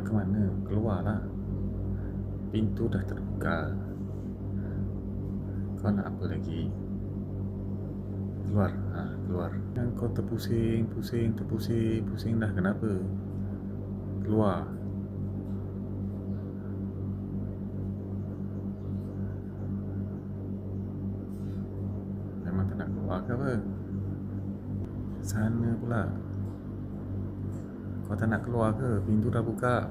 Nak ke mana? Keluarlah. Pintu dah terbuka. Kau nak apa lagi? Keluar. Keluar. Yang kau terpusing dah. Kenapa? Keluar. Memang tak nak keluar ke apa? Sana pula. Kau tak nak keluar ke? Pintu dah buka.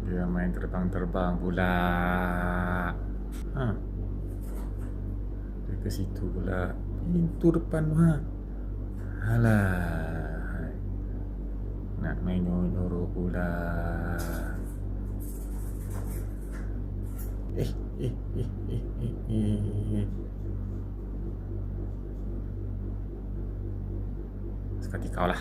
Dia main terbang-terbang pula. Dia ke situ pula. Pintu depan tu. Alah. Nak main nyuruh pula. Sekali kau lah.